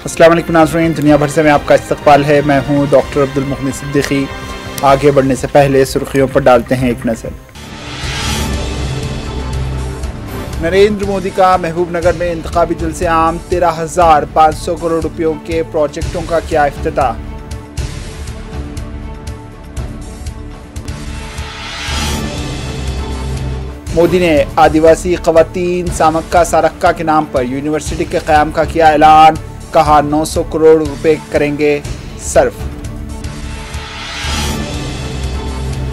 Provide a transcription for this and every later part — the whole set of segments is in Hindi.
अस्सलाम वालेकुम नाज़रीन, दुनिया भर से में आपका इस्तकबाल है। मैं हूं डॉक्टर अब्दुल मुखनिस सिद्दीकी। आगे बढ़ने से पहले सुर्खियों पर डालते हैं एक नज़र। नरेंद्र मोदी का महबूबनगर में इंतखाबी जलसे आम, 13,500 करोड़ रुपयों के प्रोजेक्टों का किया इफ्तिताह। मोदी ने आदिवासी ख़वातीन सामक्का सारक्का के नाम पर यूनिवर्सिटी के क़याम का किया ऐलान, कहा 900 करोड़ रुपए करेंगे सर्फ।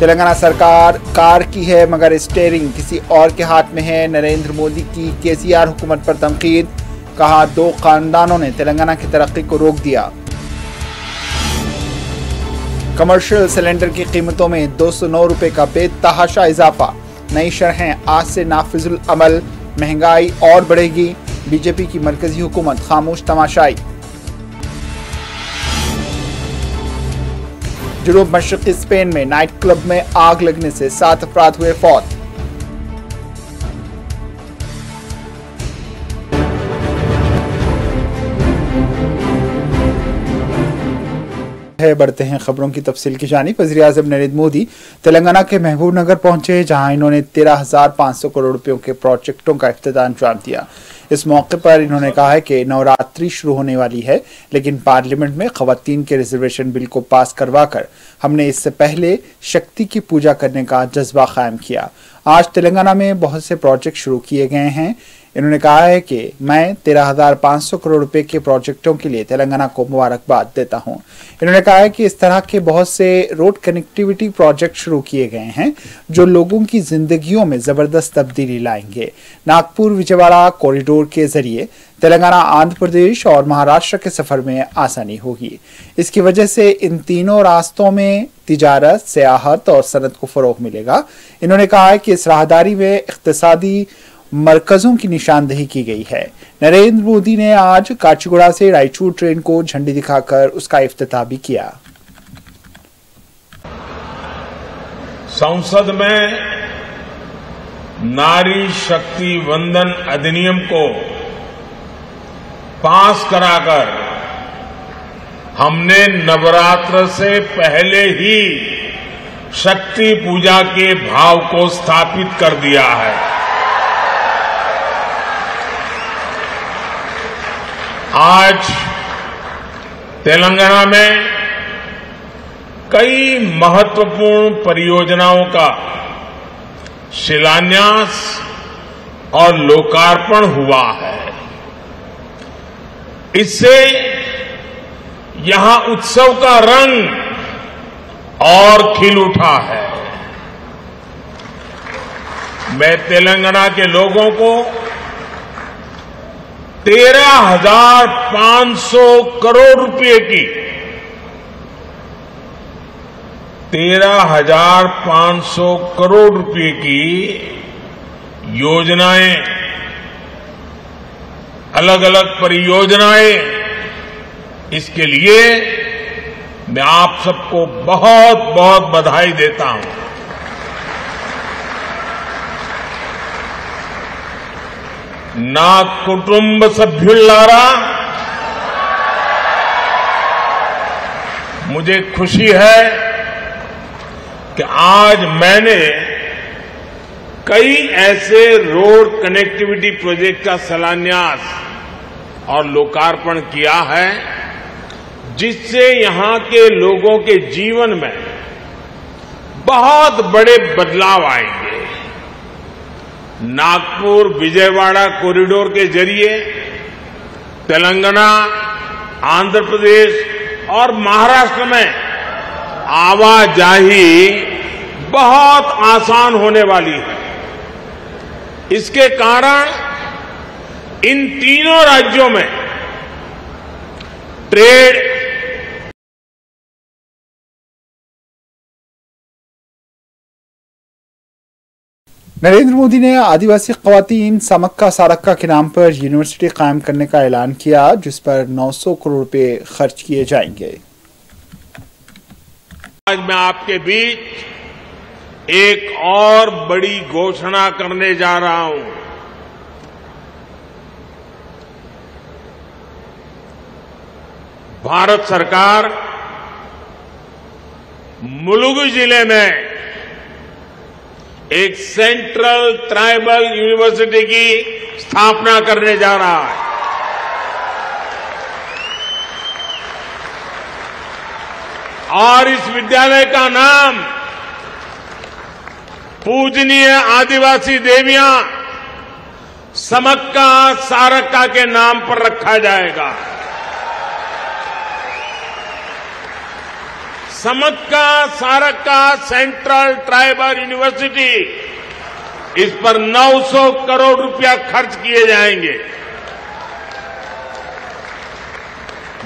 तेलंगाना सरकार कार की है मगर स्टीयरिंग किसी और के हाथ में है। नरेंद्र मोदी की केसीआर हुकूमत पर तनकीद, कहा 2 खानदानों ने तेलंगाना की तरक्की को रोक दिया। कमर्शियल सिलेंडर की कीमतों में 209 रुपए का बेतहाशा इजाफा, नई शरहें आज से नाफिजुल अमल, महंगाई और बढ़ेगी, बीजेपी की मरकजी हुकूमत खामोश तमाशाई। जुनूब मशरक़ी स्पेन में नाइट क्लब में आग लगने से 7 अफराद हुए फौत। बढ़ते हैं खबरों की तफसील की जानिब। वज़ीर आज़म नरेंद्र मोदी तेलंगाना के महबूबनगर पहुंचे, जहां इन्होंने 13,500 करोड़ रुपयों के प्रोजेक्टों का इफ्तिताह अंजाम दिया। इस मौके पर इन्होंने कहा है कि नवरात्रि शुरू होने वाली है, लेकिन पार्लियामेंट में खवातीन के रिजर्वेशन बिल को पास करवा कर हमने इससे पहले शक्ति की पूजा करने का जज्बा कायम किया। आज तेलंगाना में बहुत से प्रोजेक्ट शुरू किए गए हैं। इन्होंने कहा है कि मैं 13,500 करोड़ रुपए के प्रोजेक्टों के लिए तेलंगाना को मुबारकबाद देता हूं। इन्होंने कहा है कि इस तरह के बहुत से रोड कनेक्टिविटी प्रोजेक्ट शुरू किए गए हैं जो लोगों की जिंदगियों में जबरदस्त तब्दीली लाएंगे। नागपुर विजयवाड़ा कॉरिडोर के जरिए तेलंगाना, आंध्र प्रदेश और महाराष्ट्र के सफर में आसानी होगी। इसकी वजह से इन तीनों रास्तों में तिजारत, सियाहत और सनत को फरोग मिलेगा। इन्होंने कहा है कि इस राहदारी में इक्तिसादी मरकजों की निशानदेही की गई है। नरेंद्र मोदी ने आज काचीगुड़ा से रायचूर ट्रेन को झंडी दिखाकर उसका इफ्तिताह भी किया। संसद में नारी शक्ति वंदन अधिनियम को पास कराकर हमने नवरात्र से पहले ही शक्ति पूजा के भाव को स्थापित कर दिया है। आज तेलंगाना में कई महत्वपूर्ण परियोजनाओं का शिलान्यास और लोकार्पण हुआ है। इससे यहां उत्सव का रंग और खिल उठा है। मैं तेलंगाना के लोगों को 13,500 करोड़ रुपए की 13,500 करोड़ रुपए की योजनाएं, अलग अलग परियोजनाएं, इसके लिए मैं आप सबको बहुत बहुत बधाई देता हूं। ना कुटुंब सभ्युल्लारा, मुझे खुशी है कि आज मैंने कई ऐसे रोड कनेक्टिविटी प्रोजेक्ट का शिलान्यास और लोकार्पण किया है जिससे यहां के लोगों के जीवन में बहुत बड़े बदलाव आएंगे। नागपुर विजयवाड़ा कॉरिडोर के जरिए तेलंगाना, आंध्र प्रदेश और महाराष्ट्र में आवाजाही बहुत आसान होने वाली है। इसके कारण इन तीनों राज्यों में ट्रेड, नरेंद्र मोदी ने आदिवासी ख़वातीन सामक्का सारक्का के नाम पर यूनिवर्सिटी कायम करने का ऐलान किया, जिस पर 900 करोड़ रुपए खर्च किए जाएंगे। आज मैं आपके बीच एक और बड़ी घोषणा करने जा रहा हूं। भारत सरकार मुलुगु जिले में एक सेंट्रल ट्राइबल यूनिवर्सिटी की स्थापना करने जा रहा है। और इस विद्यालय का नाम पूजनीय आदिवासी देवियां समक्का सारक्का के नाम पर रखा जाएगा। Sammakka Sarakka central tribal university, इस पर 900 करोड़ रुपया खर्च किए जाएंगे।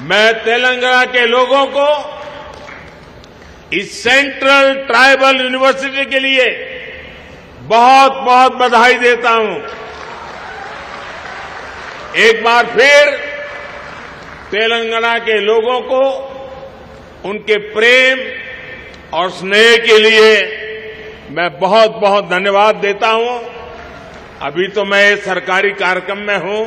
मैं तेलंगाना के लोगों को इस सेंट्रल ट्राइबल यूनिवर्सिटी के लिए बहुत बहुत बधाई देता हूं। एक बार फिर तेलंगाना के लोगों को उनके प्रेम और स्नेह के लिए मैं बहुत बहुत धन्यवाद देता हूं। अभी तो मैं सरकारी कार्यक्रम में हूं,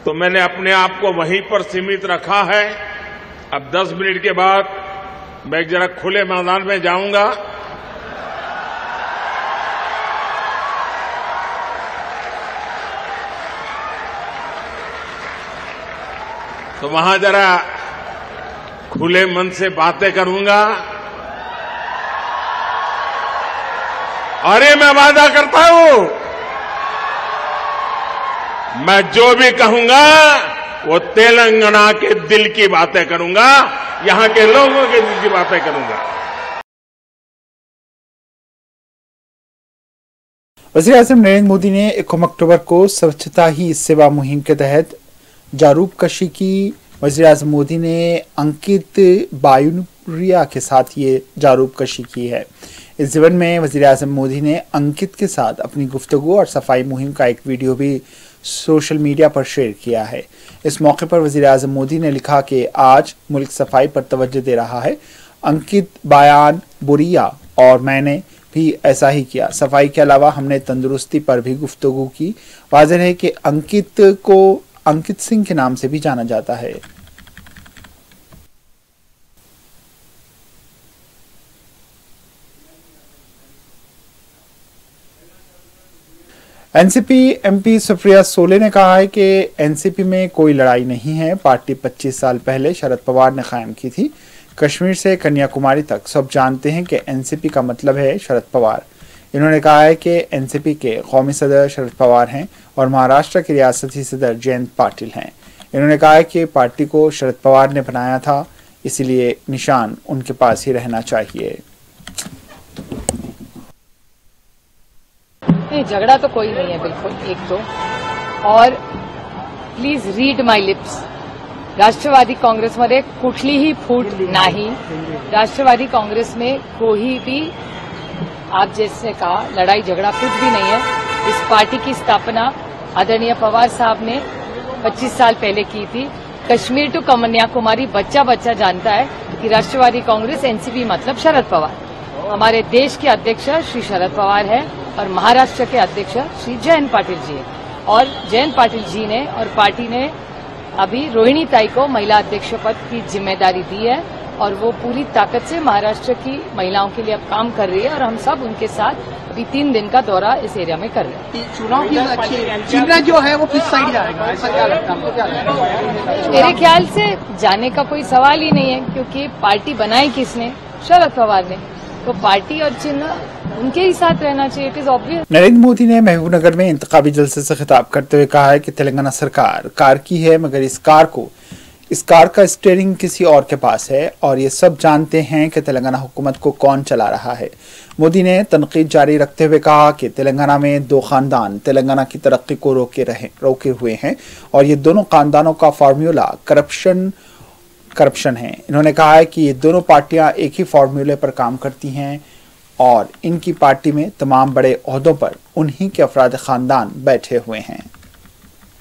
तो मैंने अपने आप को वहीं पर सीमित रखा है। अब 10 मिनट के बाद मैं जरा खुले मैदान में जाऊंगा। तो वहां जरा खुले मन से बातें करूंगा। और ये मैं वादा करता हूं, मैं जो भी कहूंगा वो तेलंगाना के दिल की बातें करूंगा, यहां के लोगों के दिल की बातें करूंगा। वज़ीर-ए-आज़म नरेंद्र मोदी ने 1 अक्टूबर को स्वच्छता ही सेवा मुहिम के तहत जारूप कशी की। वज़ीर-ए-आज़म मोदी ने अंकित बायुरिया के साथ ये जारूप कशी की है। इस जीवन में वज़ीर-ए-आज़म मोदी ने अंकित के साथ अपनी गुफ्तगू और सफाई मुहिम का एक वीडियो भी सोशल मीडिया पर शेयर किया है। इस मौके पर वज़ीर-ए-आज़म मोदी ने लिखा कि आज मुल्क सफाई पर तवज्जो दे रहा है। अंकित बायान बुरिया और मैंने भी ऐसा ही किया। सफाई के अलावा हमने तंदुरुस्ती पर भी गुफ्तगू की। वाज़ेह है कि अंकित को अंकित सिंह के नाम से भी जाना जाता है। एनसीपी एमपी सुप्रिया सोले ने कहा है कि एनसीपी में कोई लड़ाई नहीं है। पार्टी 25 साल पहले शरद पवार ने कायम की थी। कश्मीर से कन्याकुमारी तक सब जानते हैं कि एनसीपी का मतलब है शरद पवार। इन्होंने कहा है कि एनसीपी के कौमी सदर शरद पवार हैं और महाराष्ट्र के रियासती सदर जयंत पाटिल हैं। इन्होंने कहा है कि पार्टी को शरद पवार ने बनाया था, इसलिए निशान उनके पास ही रहना चाहिए। नहीं, झगड़ा तो कोई नहीं है, बिल्कुल एक तो। और प्लीज रीड माय लिप्स, राष्ट्रवादी काँग्रेसमध्ये कुठलीही फूट नाही। राष्ट्रवादी कांग्रेस में कोई भी, आप जैसे कहा, लड़ाई झगड़ा कुछ भी नहीं है। इस पार्टी की स्थापना आदरणीय पवार साहब ने 25 साल पहले की थी। कश्मीर टू कन्याकुमारी बच्चा बच्चा जानता है कि राष्ट्रवादी कांग्रेस एनसीपी मतलब शरद पवार। हमारे देश के अध्यक्ष श्री शरद पवार है और महाराष्ट्र के अध्यक्ष श्री जयंत पाटिल जी है। और जयंत पाटिल जी ने और पार्टी ने अभी रोहिणी ताई को महिला अध्यक्ष पद की जिम्मेदारी दी है और वो पूरी ताकत से महाराष्ट्र की महिलाओं के लिए अब काम कर रही है और हम सब उनके साथ अभी 3 दिन का दौरा इस एरिया में कर रहे हैं। चुनाव की चिन्ह जो है वो किस साइड जाएगा, ऐसा क्या लगता है आपको? क्या लगता है? मेरे ख्याल से जाने का कोई सवाल ही नहीं है, क्योंकि पार्टी बनाई किसने? शरद पवार ने। तो पार्टी और चिन्ह उनके ही साथ रहना चाहिए। It is obvious. Narendra Modi ने महबूबनगर में इंतखाबी जलसे से खिताब करते हुए कहा है कि तेलंगाना सरकार कार की है, मगर इस कार का स्टीयरिंग किसी और के पास है और ये सब जानते हैं कि तेलंगाना हुकूमत को कौन चला रहा है। मोदी ने तनकीद जारी रखते हुए कहा कि तेलंगाना में 2 खानदान तेलंगाना की तरक्की को रोके हुए हैं और ये दोनों खानदानों का फार्मूला करप्शन है। इन्होंने कहा है कि ये दोनों पार्टियां एक ही फार्मूले पर काम करती हैं और इनकी पार्टी में तमाम बड़े ओहदों पर उन्हीं के अफराद खानदान बैठे हुए हैं।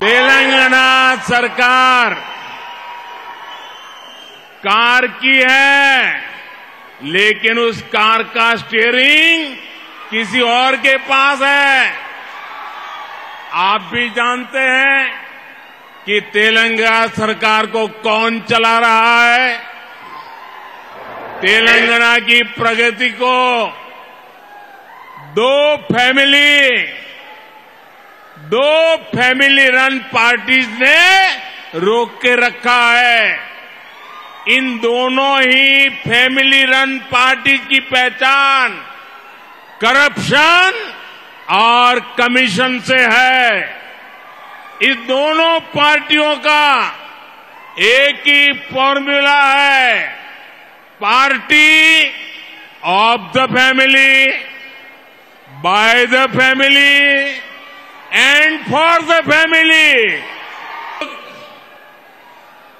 तेलंगाना सरकार कार की है, लेकिन उस कार का स्टीयरिंग किसी और के पास है। आप भी जानते हैं कि तेलंगाना सरकार को कौन चला रहा है। तेलंगाना की प्रगति को दो फैमिली रन पार्टीज ने रोक के रखा है। इन दोनों ही फैमिली रन पार्टीज की पहचान करप्शन और कमीशन से है। इस दोनों पार्टियों का एक ही फॉर्मूला है, party of the family, by the family and for the family.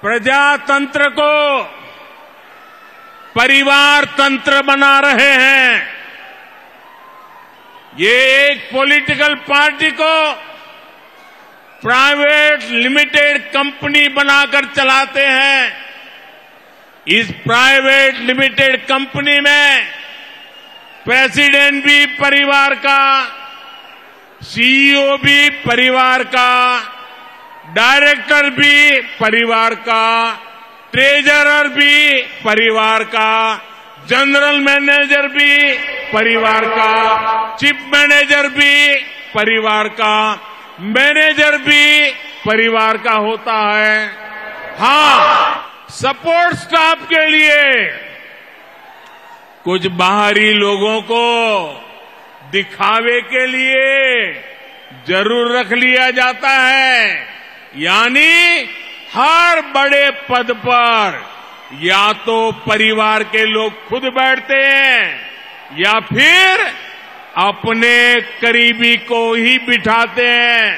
प्रजातंत्र को परिवार तंत्र बना रहे हैं। ये एक पॉलिटिकल पार्टी को प्राइवेट लिमिटेड कंपनी बनाकर चलाते हैं। इस प्राइवेट लिमिटेड कंपनी में प्रेसिडेंट भी परिवार का, सीईओ भी परिवार का, डायरेक्टर भी परिवार का, ट्रेजरर भी परिवार का, जनरल मैनेजर भी परिवार का, चीफ मैनेजर भी परिवार का, मैनेजर भी परिवार का होता है। हाँ, सपोर्ट स्टाफ के लिए कुछ बाहरी लोगों को दिखावे के लिए जरूर रख लिया जाता है। यानी हर बड़े पद पर या तो परिवार के लोग खुद बैठते हैं या फिर अपने करीबी को ही बिठाते हैं।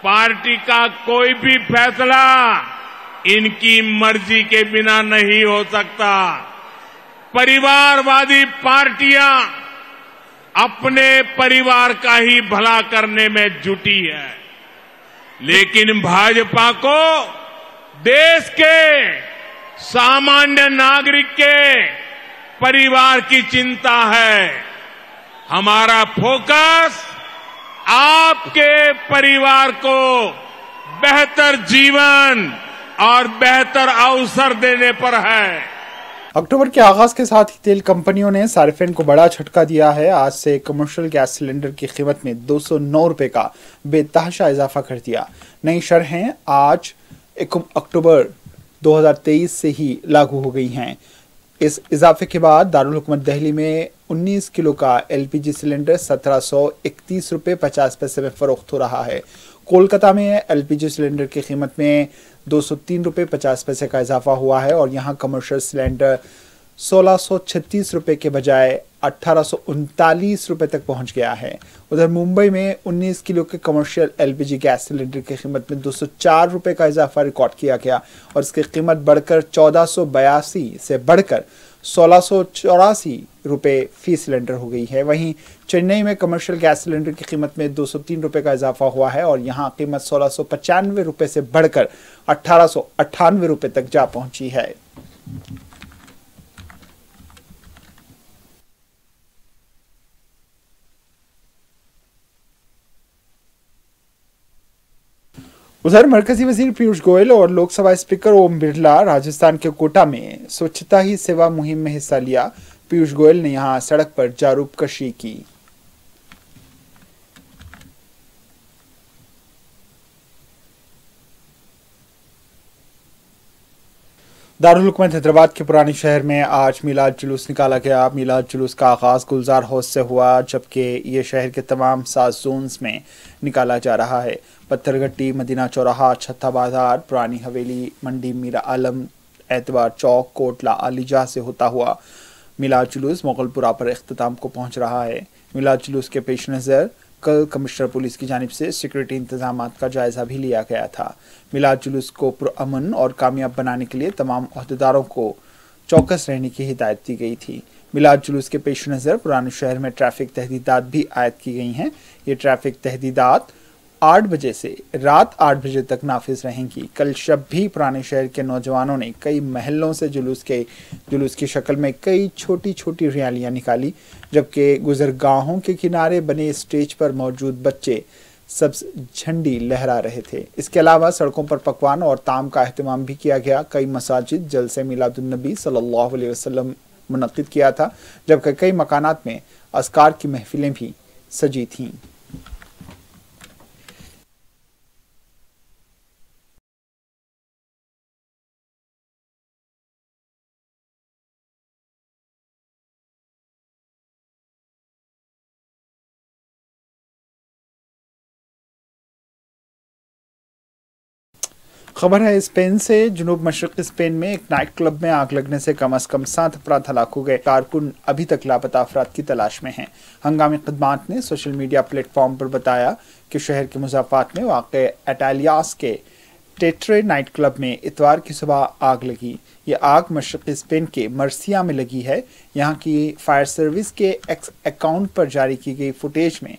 पार्टी का कोई भी फैसला इनकी मर्जी के बिना नहीं हो सकता। परिवारवादी पार्टियां अपने परिवार का ही भला करने में जुटी है, लेकिन भाजपा को देश के सामान्य नागरिक के परिवार की चिंता है। हमारा फोकस आपके परिवार को बेहतर जीवन और बेहतर अवसर देने पर है। अक्टूबर के आगाज के साथ ही तेल कंपनियों ने सार्फिन को बड़ा झटका दिया है। आज से कमर्शियल गैस सिलेंडर की कीमत में 209 रुपए का बेतहाशा इजाफा कर दिया। नई शरहें आज 1 अक्टूबर 2023 से ही लागू हो गई हैं। इस इजाफे के बाद दारुल हुकूमत दिल्ली में 19 किलो का एलपीजी सिलेंडर 1731 रुपए 50 पैसे में फरोख्त हो रहा है। कोलकाता में एलपीजी सिलेंडर की कीमत में 203 रुपए 50 पैसे का इजाफा हुआ है और यहां कमर्शियल सिलेंडर 1636 रुपए के बजाय 1839 रुपए तक पहुंच गया है। उधर मुंबई में 19 किलो के कमर्शियल एलपीजी गैस सिलेंडर की कीमत में 204 रुपए का इजाफा रिकॉर्ड किया गया और इसकी कीमत बढ़कर 1482 से बढ़कर 1684 रुपए फी सिलेंडर हो गई है। वहीं चेन्नई में कमर्शियल गैस सिलेंडर की कीमत में 203 रुपए का इजाफा हुआ है और यहां कीमत 1695 रुपए से बढ़कर 1898 रुपए तक जा पहुंची है। उधर मरकजी वजीर पीयूष गोयल और लोकसभा स्पीकर ओम बिरला राजस्थान के कोटा में स्वच्छता ही सेवा मुहिम में हिस्सा लिया। पीयूष गोयल ने यहां सड़क पर जारूपकशी की। दारुल हुकूमत हैदराबाद के पुराने शहर में आज मिलाद जुलूस निकाला गया। मिलाद जुलूस का आगाज गुलजार हाउस से हुआ, जबकि ये शहर के तमाम 7 जोन्स में निकाला जा रहा है। पत्थरगट्टी, मदीना चौराहा, छत्ता बाजार, पुरानी हवेली, मंडी, मीरा आलम, एतवार चौक, कोटला, अलीजा से होता हुआ मिलाद जुलूस मोगलपुरा पर इख्तिताम को पहुंच रहा है। मिलाद जुलूस के पेश नज़र कल कमिश्नर पुलिस की जानिब से सिक्योरिटी इंतजामात का जायजा भी लिया गया था। मिलाद जुलूस को पुरअमन और कामयाब बनाने के लिए तमाम ओहदेदारों को चौकस रहने की हिदायत दी गई थी। मिलाद जुलूस के पेश नज़र पुराने शहर में ट्रैफिक तहदीदात भी आयद की गई हैं। ये ट्रैफिक तहदीदात 8 बजे से रात 8 बजे तक नाफिज रहेंगी। कल शब भी पुराने शहर के नौजवानों ने कई महलों से जुलूस की शक्ल में कई छोटी छोटी रैलियां निकाली, जबकि गुजरगाहों के किनारे बने स्टेज पर मौजूद बच्चे सब्ज झंडी लहरा रहे थे। इसके अलावा सड़कों पर पकवान और ताम का एहतमाम भी किया गया। कई मसाजिद जलसे मिलादुन्नबी सल्लल्लाहु अलैहि वसल्लम मुनक्किद किया था, जबकि कई मकानात में अस्कार की महफिलें भी सजी थीं। खबर है स्पेन से। जुनूब मशरक़ी स्पेन में एक नाइट क्लब में आग लगने से कम से कम 7 अफराद हलाक हो गए। कारकुन अभी तक लापता अफराद की तलाश में हैं। हंगामी खदमात ने सोशल मीडिया प्लेटफॉर्म पर बताया कि शहर के मुज़ाफ़ात में वाक़े एटालियास के टेट्रे नाइट क्लब में इतवार की सुबह आग लगी। ये आग मशरक़ी स्पेन के मर्सिया में लगी है। यहाँ की फायर सर्विस के एक्स अकाउंट पर जारी की गई फुटेज में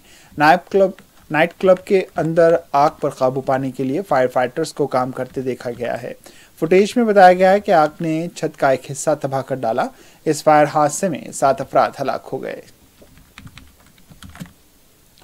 नाइट क्लब के अंदर आग पर काबू पाने के लिए फायर फाइटर्स को काम करते देखा गया है। फुटेज में बताया गया है कि आग ने छत का एक हिस्सा तबाह कर डाला। इस फायर हादसे में 7 अफराद हलाक हो गए।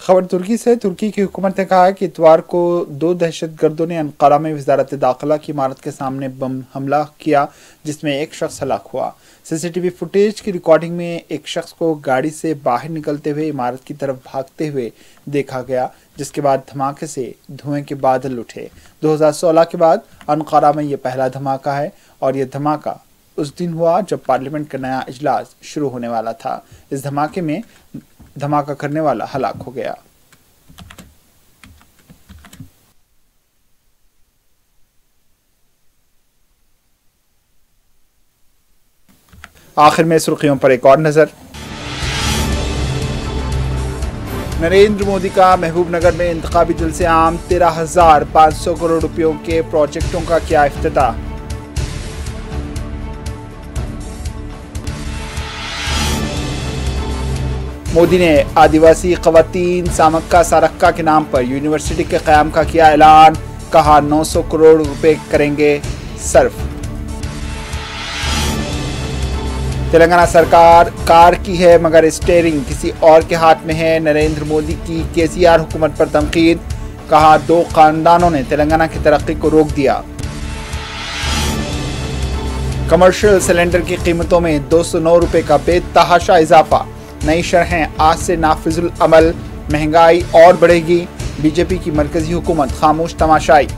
खबर तुर्की से। तुर्की की हुकूमत ने कहा है कि इतवार को 2 दहशतगर्दों ने अंकारा में वजारत दाखिला की इमारत के सामने बम हमला किया, जिसमें एक शख्स हलाक हुआ। सीसीटीवी फुटेज की रिकॉर्डिंग में एक शख्स को गाड़ी से बाहर निकलते हुए इमारत की तरफ भागते हुए देखा गया, जिसके बाद धमाके से धुएं के बादल उठे। 2016 के बाद अंकारा में यह पहला धमाका है और यह धमाका उस दिन हुआ जब पार्लियामेंट का नया इजलास शुरू होने वाला था। इस धमाके में धमाका करने वाला हलाक हो गया। आखिर में सुर्खियों पर एक और नजर। नरेंद्र मोदी का महबूबनगर में इंतखाबी जलसे आम। 13,500 करोड़ रुपयों के प्रोजेक्टों का किया इफ्तिताह। मोदी ने आदिवासी खवातीन सामक्का सारक्का के नाम पर यूनिवर्सिटी के क़याम का किया ऐलान। कहा 900 करोड़ रुपए करेंगे सर्फ। तेलंगाना सरकार कार की है मगर स्टीयरिंग किसी और के हाथ में है। नरेंद्र मोदी की केसीआर हुकूमत पर तनकीद। कहा 2 खानदानों ने तेलंगाना की तरक्की को रोक दिया। कमर्शियल सिलेंडर की कीमतों में 209 रुपए का बेतहाशा इजाफा। नई शरहें आज से नाफिजुल अमल। महंगाई और बढ़ेगी। बीजेपी की मरकजी हुकूमत खामोश तमाशाई।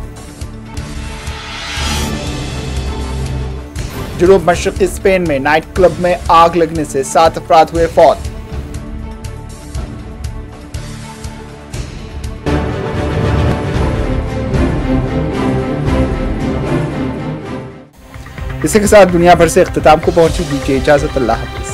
जुनूब मशरक़ी स्पेन में नाइट क्लब में आग लगने से 7 अफराद हुए फौत। इसी के साथ दुनिया भर से इख्तिताम को पहुंची। दीजिए इजाजत। अल्लाह हाफ़िज़।